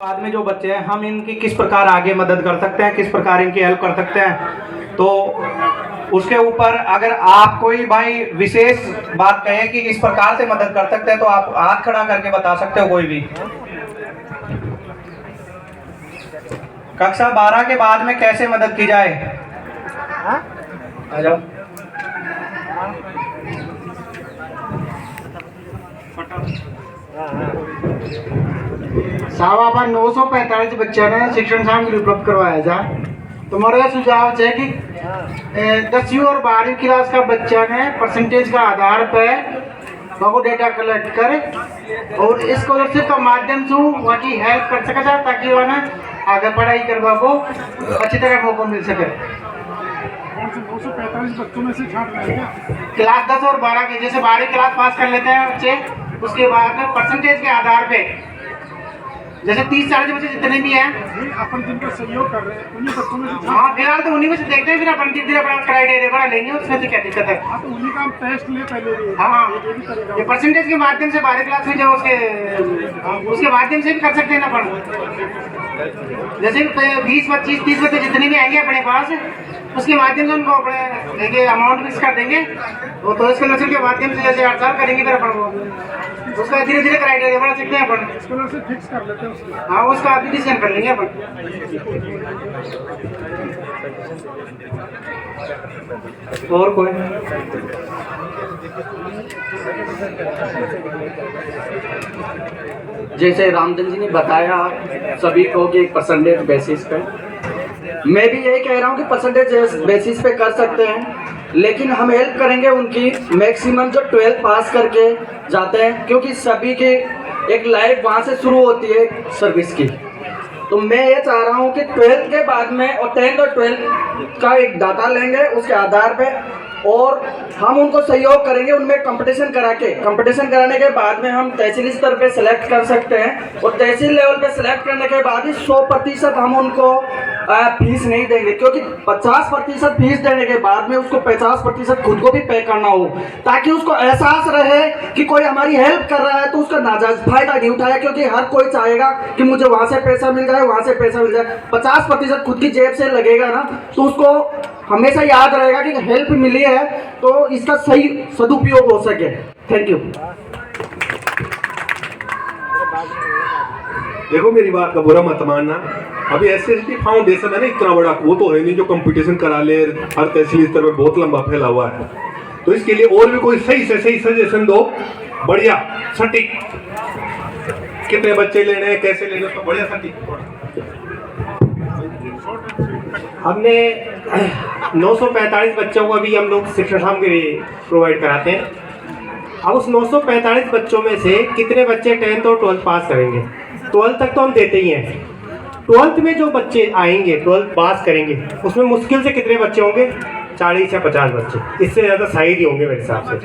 बाद में जो बच्चे हैं हम इनकी किस प्रकार आगे मदद कर सकते हैं, किस प्रकार इनकी हेल्प कर सकते हैं। तो उसके ऊपर अगर आप कोई भाई विशेष बात कहें कि इस प्रकार से मदद कर सकते हैं तो आप हाथ खड़ा करके बता सकते हो कोई भी। कक्षा 12 के बाद में कैसे मदद की जाए? आ जाओ। साहब आप 945 बच्चे ने शिक्षण सामग्री उपलब्ध करवाया जा। तो मेरा सुझाव है कि 10वीं और 12वीं क्लास का बच्चा ने परसेंटेज का आधार पर वो डेटा कलेक्ट करे और स्कॉलरशिप का माध्यम से वहाँ की हेल्प कर सका जाए ताकि वह ना आगे पढ़ाई करवा को अच्छी तरह मौका मिल सके। 945 बच्चों में से छाट रहे हैं क्लास 10 और 12 के, जैसे 12वीं क्लास पास कर लेते हैं बच्चे, उसके बाद में परसेंटेज के आधार पे जैसे 30-40 बच्चे जितने भी हैं अपन जिनका सहयोग कर रहे हैं उन्हीं बच्चों में से हाँ फिलहाल तो उन्हीं में से देखते हैं, फिर अपन धीरे अपना क्राइटेरिया बड़ा लेंगे, उसमें तो क्या दिक्कत है। हाँ तो उन्हीं का हम टेस्ट ले पहले भी। हाँ ये भी करेगा ये परसेंटेज के माध्यम से 12वीं क्लास में जो उसके माध्यम से भी कर सकते हैं ना अपन। जैसे 20-25-30 बच्चे जितने भी आएंगे अपने पास, उसके माध्यम से उनको अपने देखिए अमाउंट फिक्स कर देंगे वो तो स्कॉलरशिप के माध्यम से जैसे 8 साल करेंगे फिर अपन वो उसका धीरे धीरे क्राइटेरिया बढ़ा सकते हैं अपन। स्कॉलरशिप फिक्स कर लेते हैं उसकी। हाँ उसका एप्लीकेशन कर लेंगे अपन। और कोई? जैसे रामचंद्र जी ने बताया सभी को कि परसेंटेज बेसिस पे, मैं भी यही कह रहा हूँ कि परसेंटेज बेसिस पे कर सकते हैं, लेकिन हम हेल्प करेंगे उनकी मैक्सिमम जो 12 पास करके जाते हैं, क्योंकि सभी की एक लाइफ वहाँ से शुरू होती है सर्विस की। तो मैं ये चाह रहा हूँ कि 12th के बाद में और 10th और 12th का एक डाटा लेंगे उसके आधार पे और हम उनको सहयोग करेंगे उनमें कंपटीशन कराने के बाद में हम तहसील स्तर पे सेलेक्ट कर सकते हैं और तहसील लेवल पे सेलेक्ट करने के बाद ही 100% हम उनको फीस नहीं देंगे, क्योंकि 50% फीस देने के बाद में उसको 50% खुद को भी पे करना हो, ताकि उसको एहसास रहे कि कोई हमारी हेल्प कर रहा है तो उसका नाजायज फायदा नहीं उठाया, क्योंकि हर कोई चाहेगा कि मुझे वहाँ से पैसा मिल जाए, वहाँ से पैसा मिल जाए। 50% खुद की जेब से लगेगा ना तो उसको हमेशा याद रहेगा कि हेल्प मिली है तो इसका सही सदुपयोग हो सके। Thank you. देखो मेरी बात का बुरा मत मानना, अभी SST फाउंडेशन है ना, इतना बड़ा वो तो है नहीं जो कंपटीशन करा ले, हर तहसील स्तर पर बहुत लंबा फैला हुआ है। तो इसके लिए और भी कोई सही से सही सजेशन दो, बढ़िया सटीक, कितने बच्चे लेने हैं, कैसे लेने, तो बढ़िया सटीक। हमने 945 बच्चों को अभी हम लोग शिक्षा सामग्री प्रोवाइड कराते हैं। अब उस 945 बच्चों में से कितने बच्चे 10th और 12th पास करेंगे? 12th तक तो हम देते ही हैं। 12th में जो बच्चे आएंगे 12th पास करेंगे उसमें मुश्किल से कितने बच्चे होंगे? 40 या 50 बच्चे, इससे ज़्यादा शायद ही होंगे मेरे हिसाब से।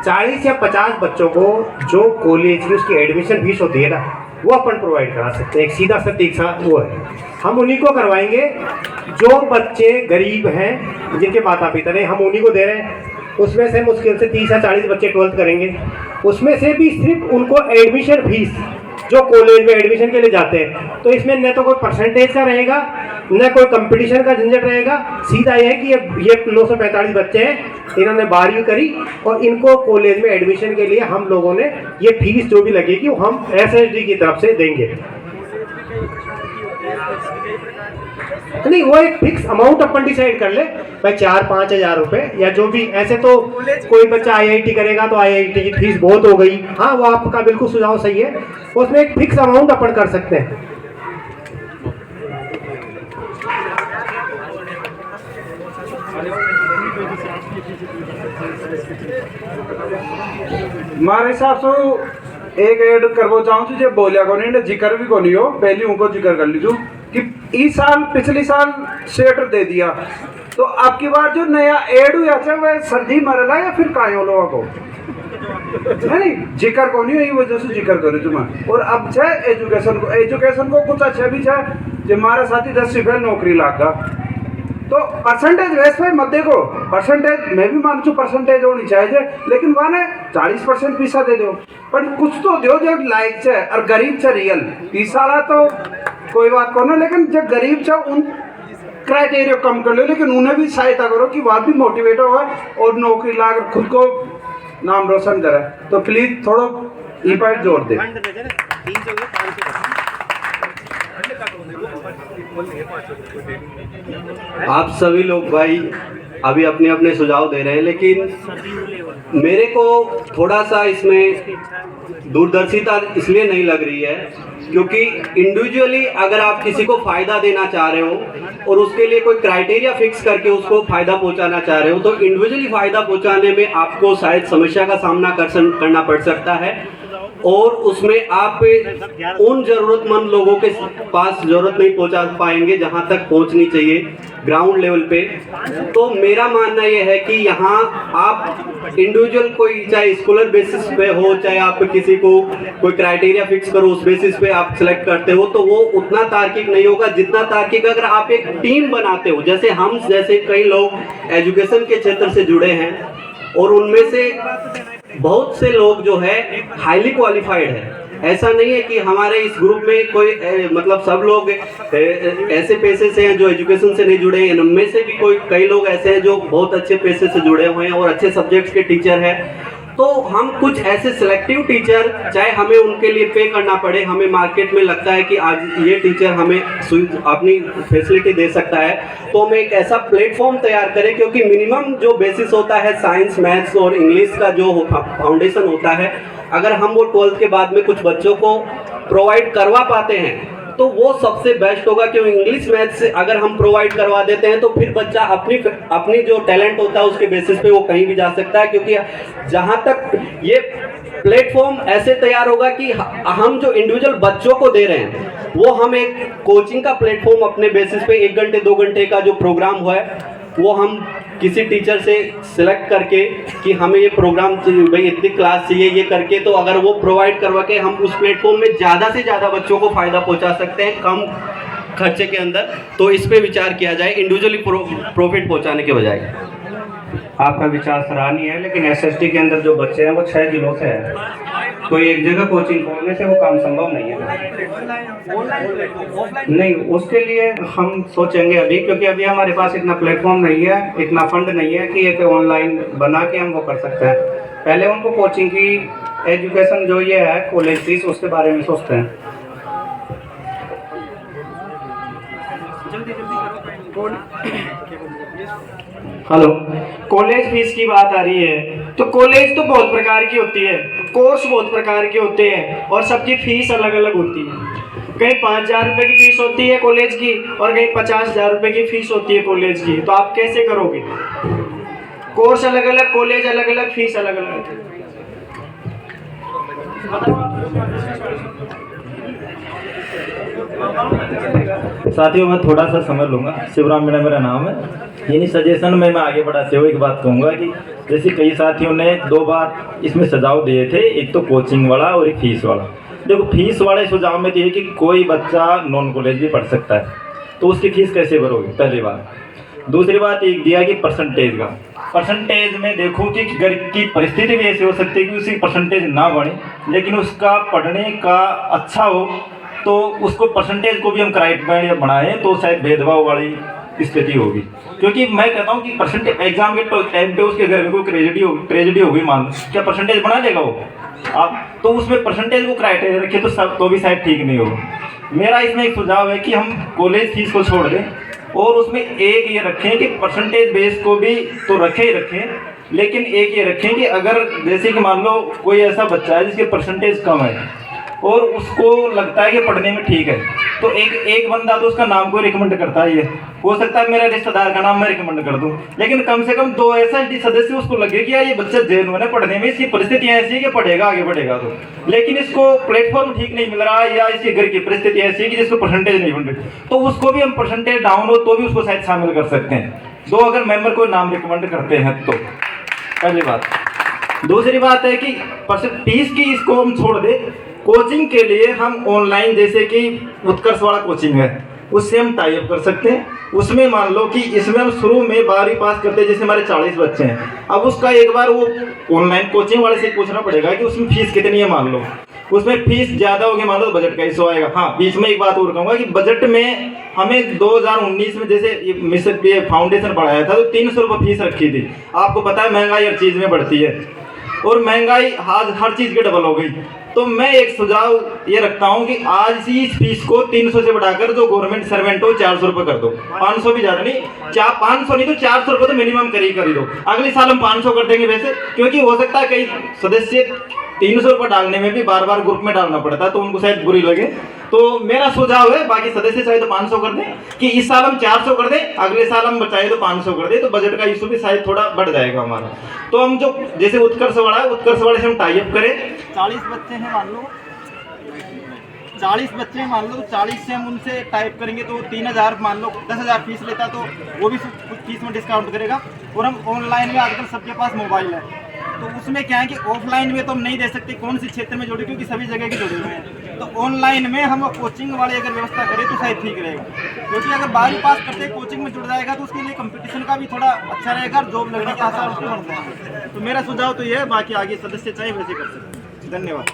40 या 50 बच्चों को जो कॉलेज की उसकी एडमिशन फीस होती है ना, वो अपन प्रोवाइड करा सकते हैं। एक सीधा सटीक सा वो है, हम उन्हीं को करवाएंगे जो बच्चे गरीब हैं, जिनके माता पिता नहीं, हम उन्हीं को दे रहे हैं। उसमें से मुश्किल से 30 या 40 बच्चे 12th करेंगे, उसमें से भी सिर्फ उनको एडमिशन फीस जो कॉलेज में एडमिशन के लिए जाते हैं, तो इसमें न तो कोई परसेंटेज का रहेगा न कोई कंपटीशन का झंझट रहेगा। सीधा ये है कि ये 945 बच्चे हैं, इन्होंने 12वीं करी और इनको कॉलेज में एडमिशन के लिए हम लोगों ने ये फीस जो भी लगेगी वो हम SSD की तरफ से देंगे। नहीं, वो एक फिक्स अमाउंट अपन डिसाइड कर ले भाई, 4-5 हज़ार रुपये या जो भी। ऐसे तो कोई बच्चा IIT करेगा तो IIT की फीस बहुत हो गई। हाँ, वो आपका बिल्कुल सुझाव सही है, उसमें एक फिक्स अमाउंट अपन कर सकते हैं। हमारे हिसाब से एक ऐड करवो चाहूँ जो बोलिया को नहीं जिक्र भी को नहीं हो, पहले उनको जिक्र कर लीजू कि इस साल पिछले साल स्वेटर दे दिया, तो अब की बार जो नया ऐड हुआ था वह सर्दी मरला या फिर कायो लोगों को नहीं जिक्र को नहीं, यही वजह से जिक्र करो तुम्हें। और अब है एजुकेशन को कुछ अच्छा भी है जो हमारा साथी 10 फेल नौकरी लागा, तो परसेंटेज बेस पे मत देखो, परसेंटेज मैं भी मानू छू परसेंटेज होनी चाहिए, लेकिन माने 40% पैसा दे दो, पर कुछ तो दो जो लायक छे और गरीब छे रियल पैसा वाला तो कोई बात को ना, लेकिन जो गरीब छे उन क्राइटेरिया कम कर लो, लेकिन उन्हें भी सहायता करो कि वह भी मोटिवेट हो और नौकरी लाकर खुद को नाम रोशन करे। तो प्लीज थोड़ा ई पॉइंट जोड़ दे। आप सभी लोग भाई अभी अपने अपने सुझाव दे रहे हैं, लेकिन मेरे को थोड़ा सा इसमें दूरदर्शिता इसलिए नहीं लग रही है क्योंकि इंडिविजुअली अगर आप किसी को फ़ायदा देना चाह रहे हो और उसके लिए कोई क्राइटेरिया फिक्स करके उसको फ़ायदा पहुंचाना चाह रहे हो, तो इंडिविजुअली फ़ायदा पहुंचाने में आपको शायद समस्या का सामना करना पड़ सकता है और उसमें आप उन ज़रूरतमंद लोगों के पास ज़रूरत नहीं पहुंचा पाएंगे जहां तक पहुंचनी चाहिए ग्राउंड लेवल पे। तो मेरा मानना यह है कि यहाँ आप इंडिविजुअल कोई चाहे स्कॉलर बेसिस पे हो, चाहे आप किसी को कोई क्राइटेरिया फिक्स करो उस बेसिस पे आप सेलेक्ट करते हो, तो वो उतना तार्किक नहीं होगा जितना तार्किक अगर आप एक टीम बनाते हो। जैसे कई लोग एजुकेशन के क्षेत्र से जुड़े हैं और उनमें से बहुत से लोग जो है हाईली क्वालिफाइड है। ऐसा नहीं है कि हमारे इस ग्रुप में कोई मतलब सब लोग ऐसे पेशे से हैं जो एजुकेशन से नहीं जुड़े हैं। इनमें से भी कई लोग ऐसे हैं जो बहुत अच्छे पेशे से जुड़े हुए हैं और अच्छे सब्जेक्ट्स के टीचर हैं। तो हम कुछ ऐसे सिलेक्टिव टीचर, चाहे हमें उनके लिए पे करना पड़े, हमें मार्केट में लगता है कि आज ये टीचर हमें अपनी फैसिलिटी दे सकता है, तो हम एक ऐसा प्लेटफॉर्म तैयार करें, क्योंकि मिनिमम जो बेसिस होता है साइंस, मैथ्स और इंग्लिश का जो फाउंडेशन होता है, अगर हम वो 12th के बाद में कुछ बच्चों को प्रोवाइड करवा पाते हैं तो वो सबसे बेस्ट होगा। क्योंकि इंग्लिश मैथ्स अगर हम प्रोवाइड करवा देते हैं तो फिर बच्चा अपनी जो टैलेंट होता है उसके बेसिस पे वो कहीं भी जा सकता है। क्योंकि जहां तक ये प्लेटफॉर्म ऐसे तैयार होगा कि हम जो इंडिविजुअल बच्चों को दे रहे हैं वो हम एक कोचिंग का प्लेटफॉर्म अपने बेसिस पे 1 घंटे 2 घंटे का जो प्रोग्राम हुआ है वो हम किसी टीचर से सिलेक्ट करके कि हमें ये प्रोग्राम चाहिए भाई, इतनी क्लास चाहिए, ये करके तो अगर वो प्रोवाइड करवा के हम उस प्लेटफॉर्म में ज़्यादा से ज़्यादा बच्चों को फ़ायदा पहुंचा सकते हैं कम खर्चे के अंदर। तो इस पे विचार किया जाए इंडिविजुअली प्रॉफिट पहुंचाने के बजाय। आपका विचार सराहनीय है, लेकिन एसएसटी के अंदर जो बच्चे हैं वो 6 जिलों से हैं, कोई एक जगह कोचिंग खोलने से वो काम संभव नहीं है। नहीं, उसके लिए हम सोचेंगे अभी, क्योंकि अभी हमारे पास इतना प्लेटफॉर्म नहीं है, इतना फंड नहीं है कि एक ऑनलाइन बना के हम वो कर सकते हैं। पहले उनको कोचिंग की एजुकेशन जो ये है कॉलेज फीस, उसके बारे में सोचते हैं। हेलो, कॉलेज फीस की बात आ रही है तो कॉलेज तो बहुत प्रकार की होती है, कोर्स बहुत प्रकार के होते हैं और सबकी फीस अलग अलग होती है। कहीं 5,000 रुपये की फीस होती है कॉलेज की और कहीं 50,000 रुपये की फीस होती है कॉलेज की। तो आप कैसे करोगे? कोर्स अलग अलग, कॉलेज अलग अलग, फीस अलग अलग। साथियों, मैं थोड़ा सा समझ लूँगा। शिवराम मीणा मेरा नाम है। यानी सजेशन में मैं आगे बढ़ाते हुए एक बात कहूँगा कि जैसे कई साथियों ने 2 बार इसमें सुझाव दिए थे, एक तो कोचिंग वाला और एक फीस वाला। देखो, फीस वाले सुझाव में ये है कि कोई बच्चा नॉन कॉलेज भी पढ़ सकता है, तो उसकी फ़ीस कैसे भरोगे, पहली बात। दूसरी बात एक दिया कि परसेंटेज का, परसेंटेज में देखो कि घर की परिस्थिति भी ऐसी हो सकती है कि उसकी परसेंटेज ना बढ़े, लेकिन उसका पढ़ने का अच्छा हो, तो उसको परसेंटेज को भी हम क्राइटेरिया बनाएं तो शायद भेदभाव वाली स्थिति होगी। क्योंकि मैं कहता हूँ कि परसेंटेज एग्जाम के टाइम पे उसके घर में कोई ट्रेजेडी हो गई, मान लो, क्या परसेंटेज बना देगा वो आप? तो उसमें परसेंटेज को क्राइटेरिया रखे तो भी शायद ठीक नहीं होगा। मेरा इसमें एक सुझाव है कि हम कॉलेज फीस को छोड़ दें और उसमें एक ये रखें कि परसेंटेज बेस को भी तो रखें, लेकिन एक ये रखें कि अगर जैसे कि मान लो कोई ऐसा बच्चा है जिसके परसेंटेज कम है और उसको लगता है कि पढ़ने में ठीक है, तो एक बंदा तो उसका नाम को रिकमेंड करता है। ये हो सकता है मेरा रिश्तेदार का नाम मैं रिकमेंड कर दूं, लेकिन कम से कम 2 ऐसा सदस्य उसको लगे कि यार ये बच्चा जेन्युइन है पढ़ने में, इसकी परिस्थितियाँ ऐसी है कि पढ़ेगा, आगे बढ़ेगा। तो लेकिन इसको प्लेटफॉर्म ठीक नहीं मिल रहा है या इसके घर की परिस्थिति ऐसी है कि जिसको परसेंटेज नहीं बन रही, तो उसको भी हम परसेंटेज डाउन हो तो भी उसको शायद शामिल कर सकते हैं। 2 अगर मेंबर को नाम रिकमेंड करते हैं तो पहली बात। दूसरी बात है कि फीस की इसको हम छोड़ दें, कोचिंग के लिए हम ऑनलाइन, जैसे कि उत्कर्ष वाला कोचिंग है, उससे हम टाई अप कर सकते हैं। उसमें मान लो कि इसमें हम शुरू में 12वीं पास करते हैं, जैसे हमारे 40 बच्चे हैं, अब उसका एक बार वो ऑनलाइन कोचिंग वाले से पूछना पड़ेगा कि उसमें फीस कितनी है। मान लो उसमें फीस ज़्यादा होगी, मान लो तो बजट का इशू आएगा। हाँ, बीच में एक बात और कहूँगा कि बजट में हमें 2019 में जैसे मिस्टर पे फाउंडेशन पढ़ाया था तो 300 रुपये फीस रखी थी। आपको पता है महंगाई हर चीज़ में बढ़ती है और महंगाई आज हर चीज़ की डबल हो गई। तो मैं एक सुझाव ये रखता हूँ कि आज ही इस फीस को 300 से बढ़ाकर जो गवर्नमेंट सर्वेंट हो 400 रुपये कर दो। 500 भी ज़्यादा नहीं, 500 नहीं तो 400 रुपये तो मिनिमम कर ही दो। अगले साल हम 500 कर देंगे वैसे, क्योंकि हो सकता है कई सदस्य 300 रुपये डालने में भी बार बार ग्रुप में डालना पड़ता है तो उनको शायद बुरी लगे। तो मेरा सुझाव है, बाकी सदस्य चाहे तो 500 कर दें, कि इस साल हम 400 कर दें, अगले साल हम चाहे तो 500 कर दें, तो बजट का इशू भी शायद थोड़ा बढ़ जाएगा हमारा। तो हम जो जैसे उत्कर्ष वाला है, उत्कर्ष वाले से हम टाई अप करें। 40 बच्चे हैं मान लो, 40 बच्चे हैं मान लो, तो 40 से हम उनसे टाइप करेंगे तो 3000 मान लो 10,000 फीस लेता तो वो भी कुछ फीस में डिस्काउंट करेगा। और हम ऑनलाइन में आजकल सबके पास मोबाइल है तो उसमें क्या है कि ऑफलाइन में तो हम नहीं दे सकते कौन से क्षेत्र में जोड़े, क्योंकि सभी जगह के जुड़े हुए हैं। तो ऑनलाइन में हम कोचिंग वाले अगर व्यवस्था करें तो शायद ठीक रहेगा, क्योंकि अगर 12वीं पास करते कोचिंग में जुड़ जाएगा तो उसके लिए कंपटीशन का भी थोड़ा अच्छा रहेगा और जॉब लगने के आसार उसको बढ़ जाएंगे। तो मेरा सुझाव तो ये है, बाकी आगे सदस्य चाहे वैसे कर सकते हैं। धन्यवाद।